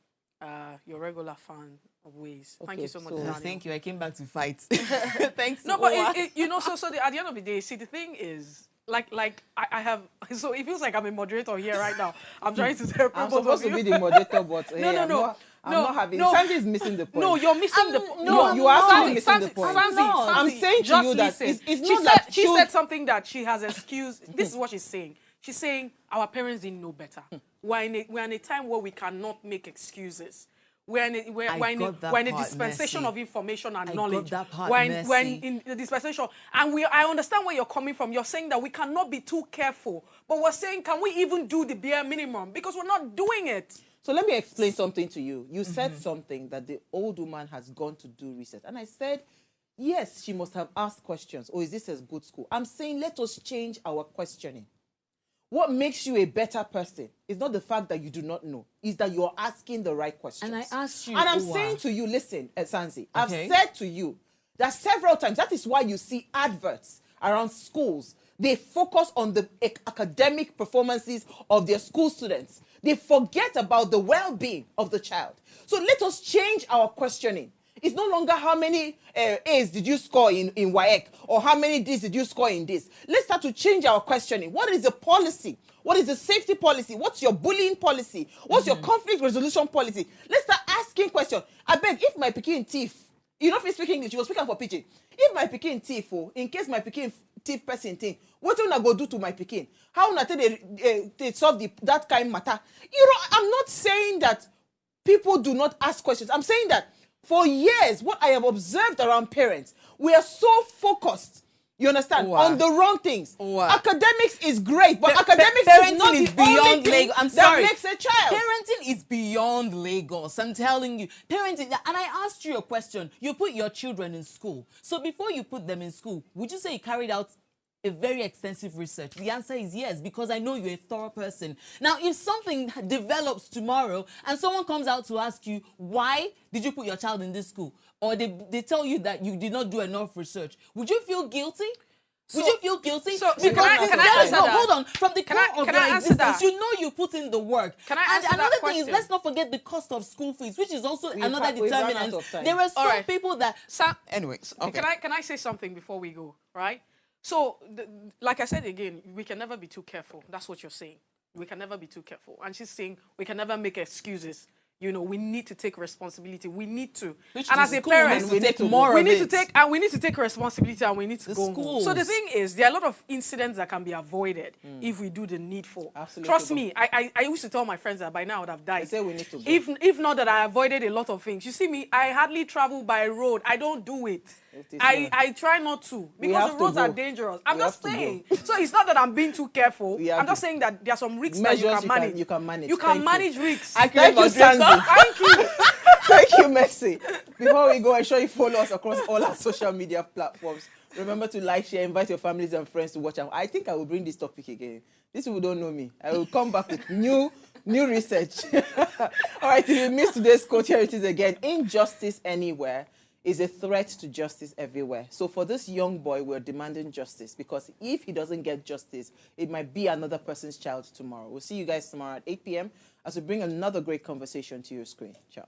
your regular fan of Ways. Thank you so much, Daniel. Thank you. I came back to fight. Thanks. No, but at the end of the day, see, the thing is, I have, so it feels like I'm a moderator here right now. I'm trying to tell people. I'm supposed to be the moderator, but I'm not having. Sandy is missing the point. No, you're missing the point. No, you are actually missing the point. I'm saying to you that it's not that she said something that she has excused. This is what she's saying. She's saying our parents didn't know better. We're in a time where we cannot make excuses. We're in a dispensation of information and knowledge. We're in the dispensation. And I understand where you're coming from. You're saying that we cannot be too careful. But we're saying, can we even do the bare minimum? Because we're not doing it. So let me explain something to you. You said something that the old woman has gone to do research. And I said, yes, she must have asked questions. Or is this a good school? I'm saying let us change our questioning. What makes you a better person is not the fact that you do not know. It's that you're asking the right questions. And I asked you. And I'm saying to you, listen, Sansi, I've said to you that several times, that is why you see adverts around schools. They focus on the academic performances of their school students. They forget about the well-being of the child. So let us change our questioning. It's no longer how many A's did you score in WAEC or how many D's did you score in this. Let's start to change our questioning. What is the policy? What is the safety policy? What's your bullying policy? What's your conflict resolution policy? Let's start asking questions. I beg, if my Pekin thief, you know if you speak English, you will speak for Pidgin. If my Pekin thief, in case my Pekin thief person thing, what will I go do to my Pekin? How will they solve that kind of matter? You know, I'm not saying that people do not ask questions. I'm saying that for years, what I have observed around parents, we are so focused, you understand, Wow. on the wrong things. Wow. Academics is great, but academics is parenting not is the only beyond thing Lagos. I'm that sorry. makes a child. Parenting is beyond Lagos. I'm telling you. Parenting, and I asked you a question. You put your children in school. So before you put them in school, would you say you carried out a very extensive research? The answer is yes, because I know you're a thorough person. Now, if something develops tomorrow and someone comes out to ask you, why did you put your child in this school? Or they tell you that you did not do enough research, would you feel guilty? Would you feel guilty? So Because can I answer no, that? hold on. From the core of can your I answer existence, that? you know you put in the work. Can I answer and that another thing question? is, let's not forget the cost of school fees, which is also another we've run out determinant. of time. There are some All right. people that... Sam, Anyways, okay. Can I say something before we go, right? So, like I said again, we can never be too careful. That's what you're saying. We can never be too careful. And she's saying we can never make excuses. You know, we need to take responsibility. We need to. Which and the as a school parent, needs to take more we of need to it. take and we need to take responsibility and we need to The go home. schools. So the thing is, there are a lot of incidents that can be avoided if we do the needful. Absolutely. Trust me, I used to tell my friends that by now I would have died. I say we need to go. If not that I avoided a lot of things. You see me, I hardly travel by road. I don't do it. I try not to because have the to roads are go. dangerous. I'm We just have to saying. So it's not that I'm being too careful. We have I'm just to. saying that there are some risks Measures that you can manage. you can manage. You Thank can you. manage risks. Thank you, Sandy. Thank you. Thank you, Mercy. Before we go, ensure you follow us across all our social media platforms. Remember to like, share, invite your families and friends to watch. I think I will bring this topic again. These people don't know me. I will come back with new research. All right, if you missed today's quote, here it is again. Injustice anywhere is a threat to justice everywhere. So for this young boy, we're demanding justice, because if he doesn't get justice, it might be another person's child tomorrow. We'll see you guys tomorrow at 8 p.m. as we bring another great conversation to your screen. Ciao.